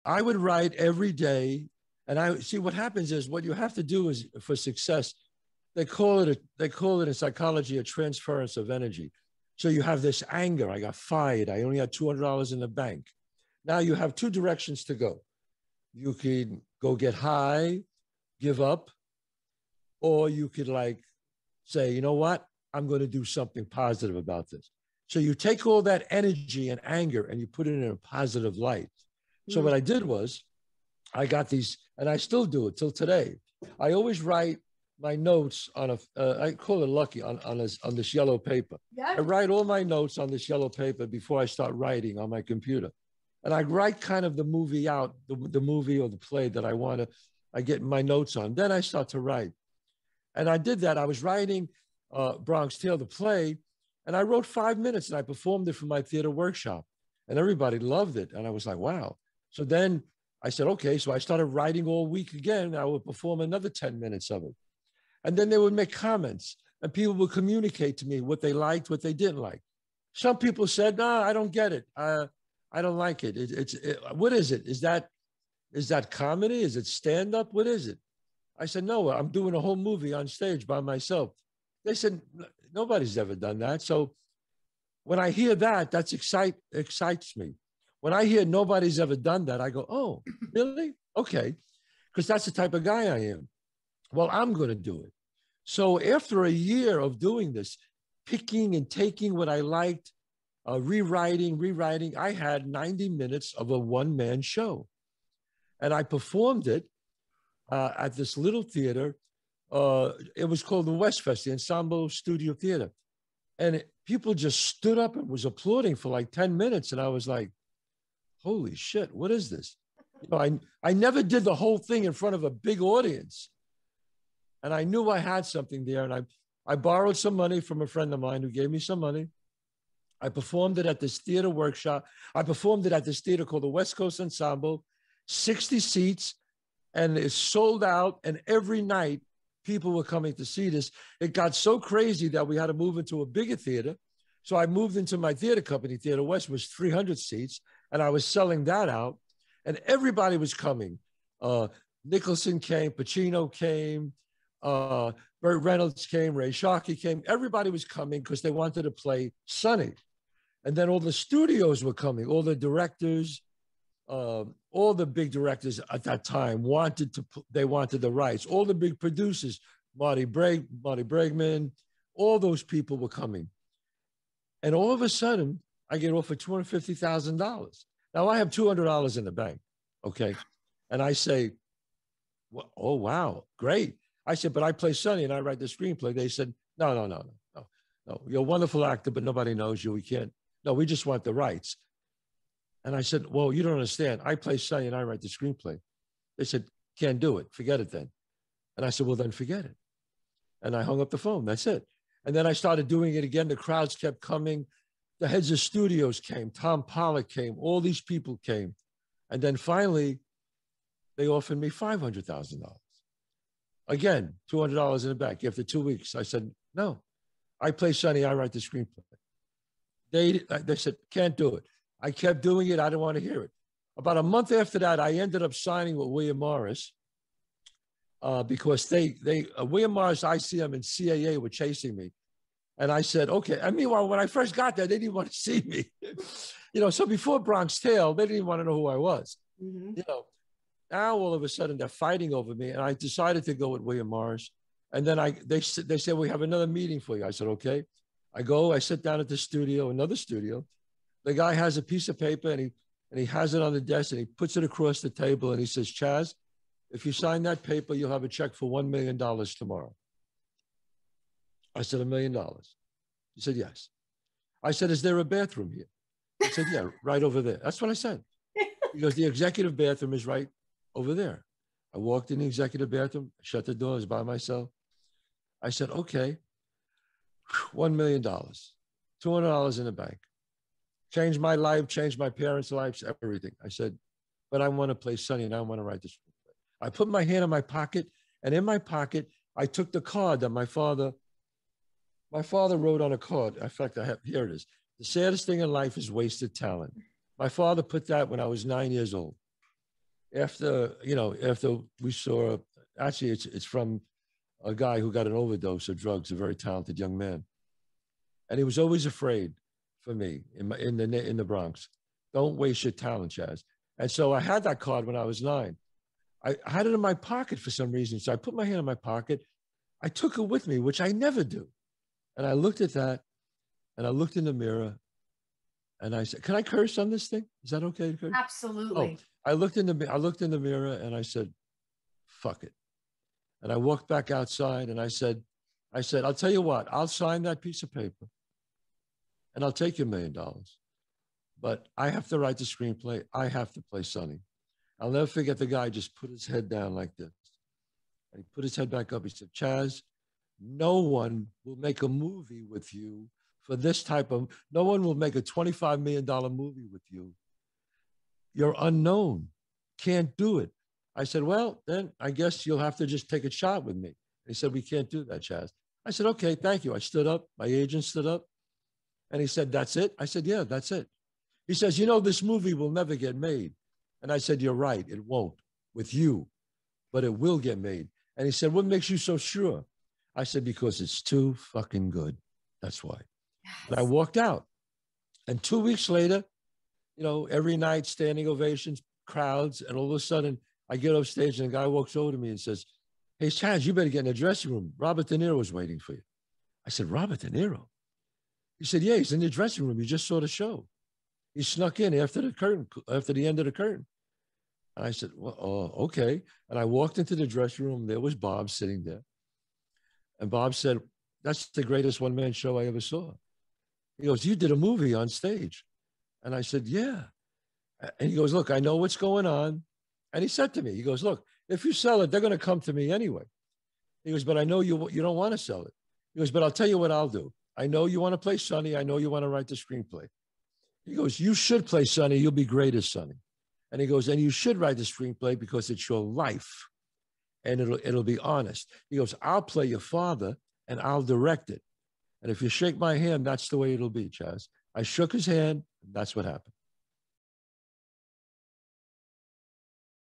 I would write every day. And I see what happens is what you have to do is for success, they call it in psychology a transference of energy. So you have this anger. I got fired. I only had $200 in the bank. Now you have two directions to go. You could go get high, give up, or you could like say, you know what? I'm going to do something positive about this. So you take all that energy and anger and you put it in a positive light. So what I did was I got these, and I still do it till today. I always write my notes on I call it lucky, on this yellow paper. Yeah. I write all my notes on this yellow paper before I start writing on my computer. And I write kind of the movie out, the movie or the play that I get my notes on. Then I start to write. And I did that. I was writing Bronx Tale, the play, and I wrote 5 minutes and I performed it for my theater workshop. And everybody loved it. And I was like, wow. So then I said, okay. So I started writing all week again. I would perform another 10 minutes of it. And then they would make comments and people would communicate to me what they liked, what they didn't like. Some people said, no, I don't get it. I don't like it. What is it? Is that comedy? Is it stand-up? What is it? I said, no, I'm doing a whole movie on stage by myself. They said, nobody's ever done that. So when I hear that, excites me. When I hear nobody's ever done that, I go, oh, really? Okay. Because that's the type of guy I am. Well, I'm going to do it. So after a year of doing this, picking and taking what I liked, rewriting, I had 90 minutes of a one-man show. And I performed it at this little theater. It was called the West Fest, the Ensemble Studio Theater. And people just stood up and was applauding for like 10 minutes. And I was like, holy shit, what is this? You know, I never did the whole thing in front of a big audience. And I knew I had something there. And I borrowed some money from a friend of mine who gave me some money. I performed it at this theater workshop. I performed it at this theater called the West Coast Ensemble, 60 seats, and it's sold out. And every night, people were coming to see this. It got so crazy that we had to move into a bigger theater. So I moved into my theater company, Theater West, was 300 seats, and I was selling that out. And everybody was coming. Nicholson came, Pacino came, Burt Reynolds came, Ray Sharkey came. Everybody was coming because they wanted to play Sonny. And then all the studios were coming, all the directors, all the big directors at that time wanted the rights. All the big producers, Marty Bregman, all those people were coming. And all of a sudden, I get offered $250,000. Now I have $200 in the bank, okay? And I say, well, oh, wow, great. I said, but I play Sonny and I write the screenplay. They said, no. You're a wonderful actor, but nobody knows you. We can't. No, we just want the rights. And I said, well, you don't understand. I play Sonny and I write the screenplay. They said, can't do it. Forget it then. And I said, well, then forget it. And I hung up the phone. That's it. And then I started doing it again. The crowds kept coming. The heads of studios came. Tom Pollock came. All these people came. And then finally, they offered me $500,000. Again, $200 in the bank. After 2 weeks, I said, no. I play Sonny. I write the screenplay. They said, can't do it. I kept doing it. I didn't want to hear it. About a month after that, I ended up signing with William Morris because William Morris, ICM, and CAA were chasing me. And I said, okay. And meanwhile, when I first got there, they didn't want to see me. So before Bronx Tale, they didn't even want to know who I was. Mm-hmm. Now all of a sudden they're fighting over me. And I decided to go with William Morris. And then they said, we have another meeting for you. I said, okay. I go, I sit down at the studio, another studio. The guy has a piece of paper and he has it on the desk and he puts it across the table and he says, Chazz, if you sign that paper, you'll have a check for $1 million tomorrow. I said, $1 million. He said, yes. I said, is there a bathroom here? He said, yeah, right over there. That's what I said. He goes, the executive bathroom is right over there. I walked in the executive bathroom, shut the door, I was by myself. I said, okay, $1 million, $200 in the bank. Changed my life, changed my parents' lives, everything. I said, but I want to play Sonny and I want to write this screenplay. I put my hand in my pocket, and in my pocket, I took the card that my father wrote on a card. In fact, here it is. The saddest thing in life is wasted talent. My father put that when I was 9 years old. after, you know, after we saw, actually it's from a guy who got an overdose of drugs, a very talented young man. And he was always afraid for me in the Bronx. Don't waste your talent, Chazz. And so I had that card when I was 9. I had it in my pocket for some reason. So I put my hand in my pocket. I took it with me, which I never do. And I looked at that and I looked in the mirror and I said, can I curse on this thing? Is that okay to curse? Absolutely. Oh, I looked in the mirror and I said, fuck it. And I walked back outside and I said, I'll tell you what, I'll sign that piece of paper and I'll take your $1 million. But I have to write the screenplay. I have to play Sonny. I'll never forget the guy just put his head down like this. And he put his head back up. He said, Chazz, no one will make a movie with you for this type of, no one will make a $25 million movie with you. You're unknown. Can't do it. I said, well, then I guess you'll have to just take a shot with me. He said, we can't do that, Chazz. I said, okay, thank you. I stood up. My agent stood up. And he said, that's it? I said, yeah, that's it. He says, you know, this movie will never get made. And I said, you're right. It won't with you, but it will get made. And he said, what makes you so sure? I said, because it's too fucking good. That's why. Yes. And I walked out. And 2 weeks later, you know, every night, standing ovations, crowds. And all of a sudden, I get off stage and a guy walks over to me and says, hey, Chazz, you better get in the dressing room. Robert De Niro is waiting for you. I said, Robert De Niro? He said, yeah, he's in the dressing room. You just saw the show. He snuck in after the curtain, after the end of the curtain. And I said, well, okay. And I walked into the dressing room. There was Bob sitting there. And Bob said, that's the greatest one-man show I ever saw. He goes, you did a movie on stage. And I said, yeah. And he goes, look, I know what's going on. And he said to me, he goes, look, if you sell it, they're going to come to me anyway. He goes, but I know you don't want to sell it. He goes, but I'll tell you what I'll do. I know you want to play Sonny. I know you want to write the screenplay. He goes, you should play Sonny. You'll be great as Sonny. And he goes, and you should write the screenplay because it's your life and it'll be honest. He goes, I'll play your father and I'll direct it. And if you shake my hand, that's the way it'll be, Chazz. I shook his hand. And that's what happened.